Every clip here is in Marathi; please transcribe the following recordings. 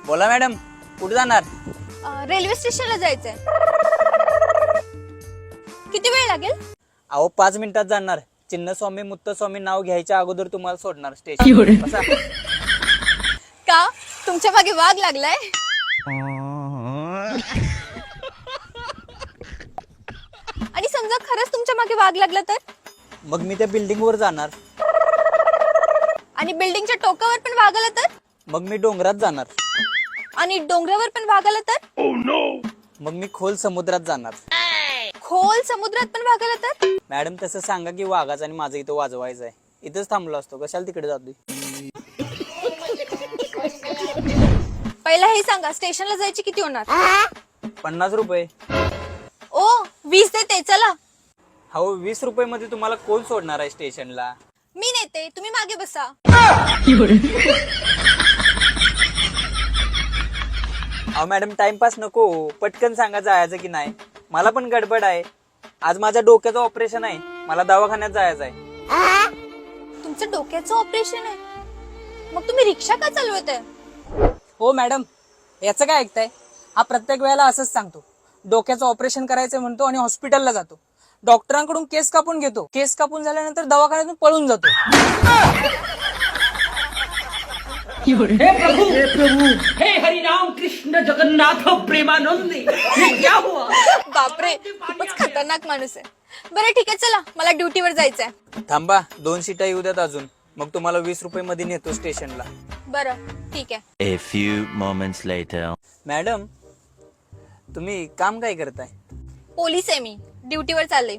बोला मॅडम, कुठे जाणार? रेल्वे स्टेशनला जायचंय. किती वेळ लागेल? अहो 5 मिनिटात जाणार. चिन्नस्वामी मुत्तस्वामी नाव घ्यायच्या अगोदर तुम्हाला सोडणार स्टेशन. बसा. का तुमच्या मागे वाघ लागलाय? आणि समजा खरंच तुमच्या मागे वाघ लागला तर? मग मी त्या बिल्डिंग वर जाणार. आणि बिल्डिंगच्या टोकावर पण वाघ आला तर? मग मी डोंगरात जाणार. आणि डोंगरावर पण वाघ आला तर? मग मी खोल समुद्रात जाणार. खोल समुद्रात पण वाघ आला तर? मॅडम तसं सांगा की वाघाचं आणि माझं इथं वाजवायचं आहे. इथंच थांबलो असतो, कशाला तिकडे जातोय? पहिला हे सांगा, स्टेशनला जायचे किती होणार? 50 रुपये. ओ 20 देते, चला. हो 20 रुपये मध्ये तुम्हाला कोण सोडणार आहे स्टेशनला? मी नेते, तुम्ही मागे बसा. अहो मॅडम टाइमपास नको, पटकन सांगा जायचं की नाही. मला पण गडबड आहे. आज माझ्या डोक्याचं ऑपरेशन आहे, मला दवाखान्यात जायचं आहे. तुमचं डोक्याचं ऑपरेशन आहे? मग तुम्ही रिक्षा का चालवताय? हो मॅडम, याचं काय ऐकताय? हा प्रत्येक वेळेला असंच सांगतो, डोक्याचं ऑपरेशन करायचं म्हणतो आणि हॉस्पिटलला जातो. डॉक्टरांकडून केस कापून घेतो, केस कापून झाल्यानंतर दवाखान्यातून पळून जातो. हे प्रभु हे हरि राम कृष्ण जगन्नाथ प्रेमानंद, ये क्या हुआ? बापरे, खूपच खतरनाक माणूस आहे. बरं ठीक आहे, चला, मला ड्युटीवर जायचंय. थांबा, 2 सीटा येऊ द्यात अजून, मग तुम्हाला 20 रुपये मध्ये नेतो स्टेशनला. बरं ठीक आहे. A few moments later. Madam तुम्ही काम काय करताय? पोलीस आहे मी, ड्युटीवर चालले.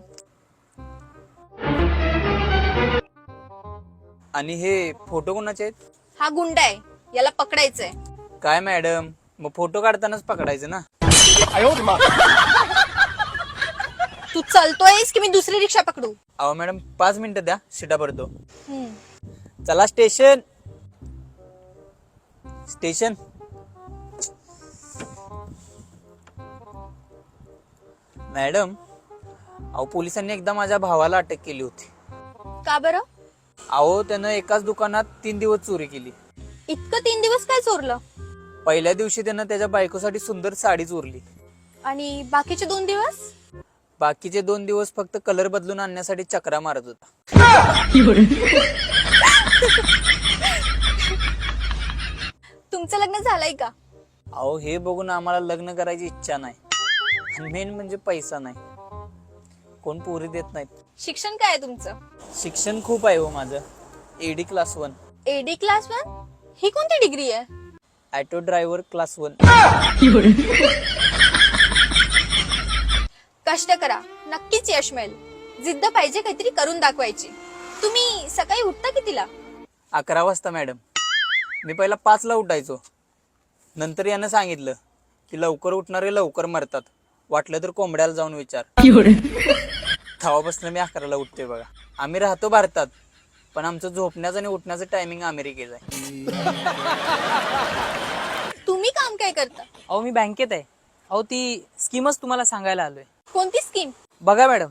आणि हे फोटो कोणाचे आहेत? हा गुंड आहे, याला पकडायचंय. काय मॅडम, मग फोटो काढतानाच पकडायचं ना. तू चालतोयस की मी दुसरी रिक्षा पकडू? अहो मॅडम 5 मिनिटं द्या, सीटा भरतो. हम्म. चला स्टेशन. स्टेशन. मॅडम अहो पोलिसांनी एकदा माझ्या भावाला अटक केली होती. का बरं? अहो त्यानं एकाच दुकानात 3 दिवस चोरी केली. इतकं 3 दिवस काय चोरलं? पहिल्या दिवशी त्यानं त्याच्या बायकोसाठी सुंदर साडी चोरली. आणि बाकीचे 2 दिवस? बाकीचे 2 दिवस फक्त कलर बदलून आणण्यासाठी चक्रा मारत होता. तुमचं लग्न झालंय का? अहो हे बघून आम्हाला लग्न करायची इच्छा नाही. आणि मेन म्हणजे पैसा नाही, कोण पोरी देत नाहीत. शिक्षण काय आहे तुमचं? शिक्षण खूप आहे हो माझं. AD class 1. AD class 1? ही कोणती डिग्री आहे? Auto driver class 1. कष्ट करा, नक्कीच यश मिळेल. जिद्द पाहिजे, काहीतरी करून दाखवायची. तुम्ही सकाळी उठता कितीला? 11 वाजता मॅडम. मी पहिला 5 ला उठायचो. नंतर यानं सांगितलं की लवकर उठणारे लवकर मरतात, वाटलं तर कोंबड्याला जाऊन विचार. तेव्हापासून मी 11 ला उठतोय बघा. आम्ही राहतो भारतात, पण आमचं झोपण्याचं आणि उठण्याचं टायमिंग अमेरिकेचं आहे. तुम्ही काम काय करता? अहो मी बँकेत आहे. अहो ती स्कीमच तुम्हाला सांगायला आलोय. कोणती स्कीम? बघा मॅडम,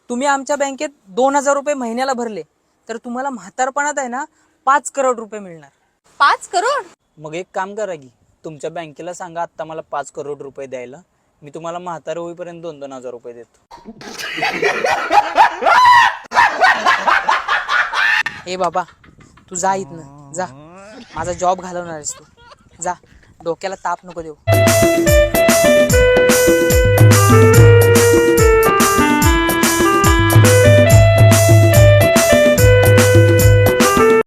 तुम्ही आमच्या बँकेत 2000 रुपये महिन्याला भरले तर तुम्हाला म्हातारपणात आहे ना 5 करोड रुपये मिळणार. 5 करोड? मग एक काम करा की तुमच्या बँकेला सांगा आता मला 5 करोड रुपये द्यायला. मी तुम्हाला म्हातार होईपर्यंत 2-2 हजार रुपये देतो. ए बाबा, तू जा इथनं, जा. माझा जॉब घालवणार आहेस तू. जा, डोक्याला ताप नको देऊ.